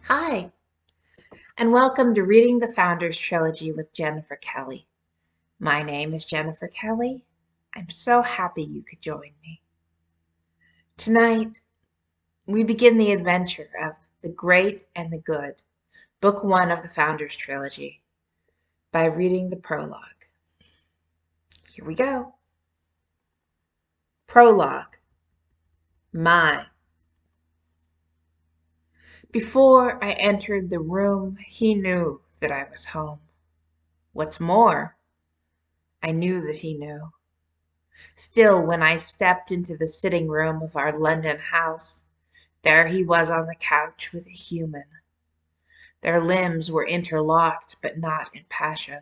Hi, and welcome to Reading the Founders Trilogy with Jennifer Kelly. My name is Jennifer Kelly. I'm so happy you could join me. Tonight, we begin the adventure of The Great and the Good, Book 1 of the Founders Trilogy, by reading the prologue. Here we go. Prologue. Mine. Before I entered the room, he knew that I was home. What's more, I knew that he knew. Still, when I stepped into the sitting room of our London house, there he was on the couch with a human. Their limbs were interlocked, but not in passion.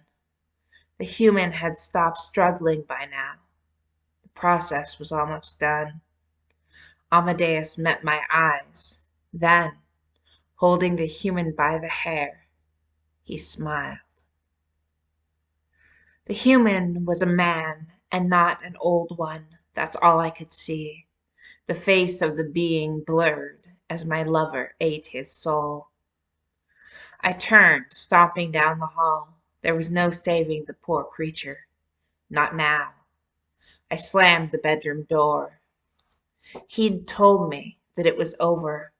The human had stopped struggling by now. The process was almost done. Amadeus met my eyes. Then, holding the human by the hair, he smiled. The human was a man, and not an old one. That's all I could see. The face of the being blurred as my lover ate his soul. I turned, stomping down the hall. There was no saving the poor creature. Not now. I slammed the bedroom door. He'd told me that it was over,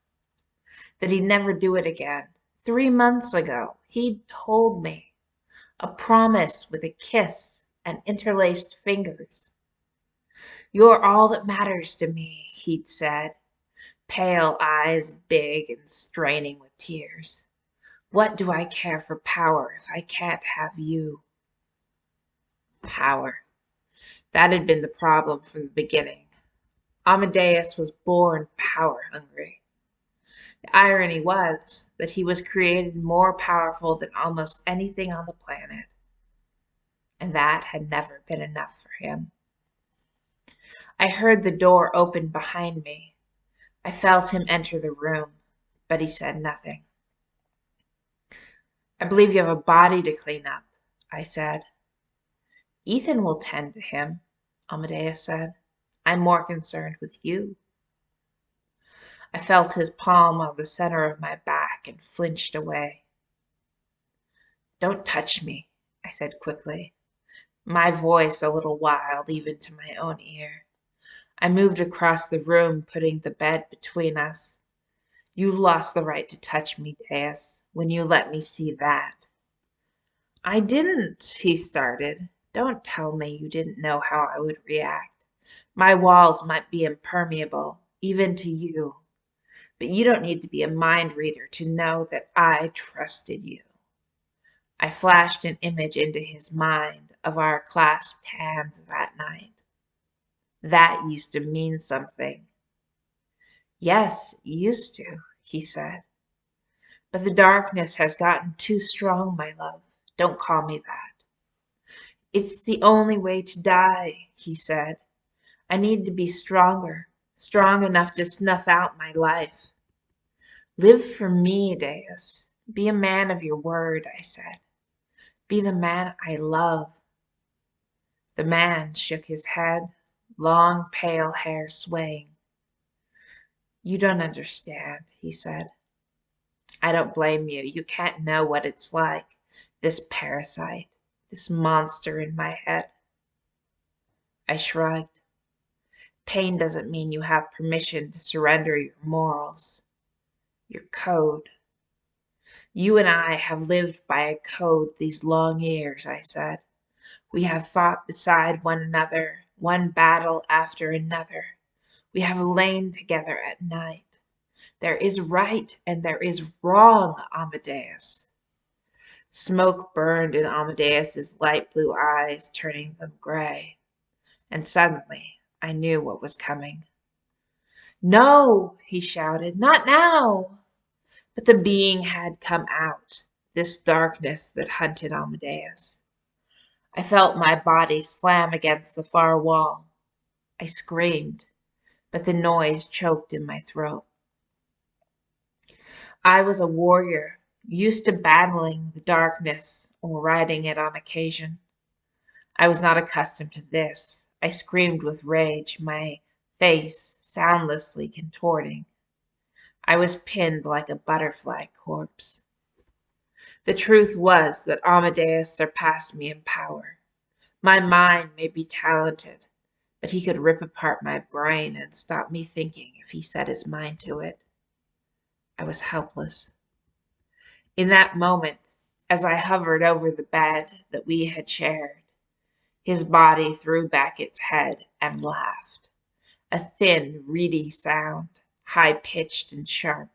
that he'd never do it again. 3 months ago, he'd told me. A promise with a kiss and interlaced fingers. You're all that matters to me, he'd said, pale eyes big and straining with tears. What do I care for power if I can't have you? Power. That had been the problem from the beginning. Amadeus was born power hungry. The irony was that he was created more powerful than almost anything on the planet. And that had never been enough for him. I heard the door open behind me. I felt him enter the room, but he said nothing. I believe you have a body to clean up, I said. Ethan will tend to him, Amadeus said. I'm more concerned with you. I felt his palm on the center of my back and flinched away. Don't touch me, I said quickly, my voice a little wild even to my own ear. I moved across the room, putting the bed between us. You've lost the right to touch me, Deus, when you let me see that. I didn't, he started. Don't tell me you didn't know how I would react. My walls might be impermeable, even to you. But you don't need to be a mind reader to know that I trusted you. I flashed an image into his mind of our clasped hands that night. That used to mean something. Yes, used to, he said. But the darkness has gotten too strong, my love. Don't call me that. It's the only way to die, he said. I need to be stronger, strong enough to snuff out my life. Live for me, Deus. Be a man of your word, I said. Be the man I love. The man shook his head, long pale hair swaying. You don't understand, he said. I don't blame you. You can't know what it's like, this parasite, this monster in my head. I shrugged. Pain doesn't mean you have permission to surrender your morals, your code. You and I have lived by a code these long years, I said. We have fought beside one another, one battle after another. We have lain together at night. There is right and there is wrong, Amadeus. Smoke burned in Amadeus's light blue eyes, turning them gray. And suddenly I knew what was coming. No, he shouted, not now. But the being had come out, this darkness that hunted Amadeus. I felt my body slam against the far wall. I screamed, but the noise choked in my throat. I was a warrior, used to battling the darkness or riding it on occasion. I was not accustomed to this. I screamed with rage, my face soundlessly contorting. I was pinned like a butterfly corpse. The truth was that Amadeus surpassed me in power. My mind may be talented, but he could rip apart my brain and stop me thinking if he set his mind to it. I was helpless. In that moment, as I hovered over the bed that we had shared, his body threw back its head and laughed. A thin, reedy sound, high-pitched and sharp.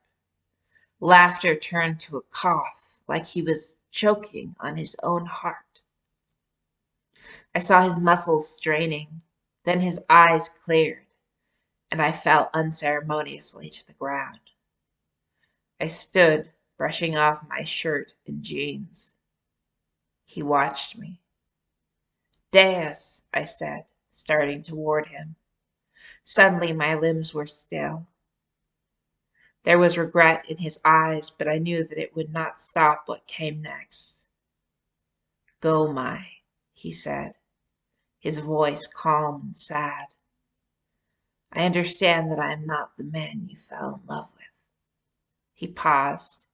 Laughter turned to a cough, like he was choking on his own heart. I saw his muscles straining, then his eyes cleared, and I fell unceremoniously to the ground. I stood, brushing off my shirt and jeans. He watched me. "Deus," I said, starting toward him. Suddenly my limbs were still. There was regret in his eyes, but I knew that it would not stop what came next. "Go, Mai," he said, his voice calm and sad. "I understand that I am not the man you fell in love with." He paused,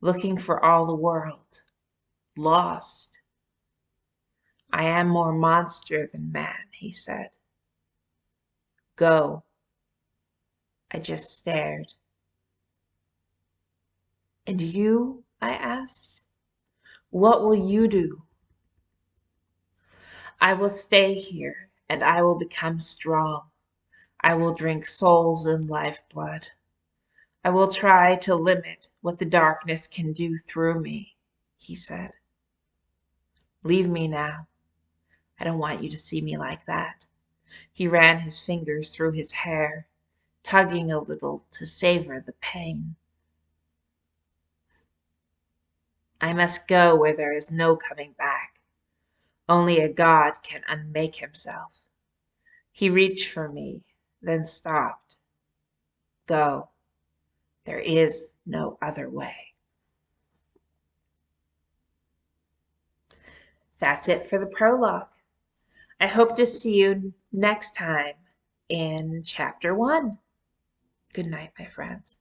looking for all the world, lost. "I am more monster than man," he said. "Go." I just stared. "And you?" I asked. "What will you do?" "I will stay here, and I will become strong. I will drink souls and lifeblood. I will try to limit what the darkness can do through me," he said. "Leave me now. I don't want you to see me like that." He ran his fingers through his hair, tugging a little to savor the pain. "I must go where there is no coming back. Only a god can unmake himself." He reached for me, then stopped. "Go. There is no other way." That's it for the prologue. I hope to see you next time in chapter 1. Good night, my friends.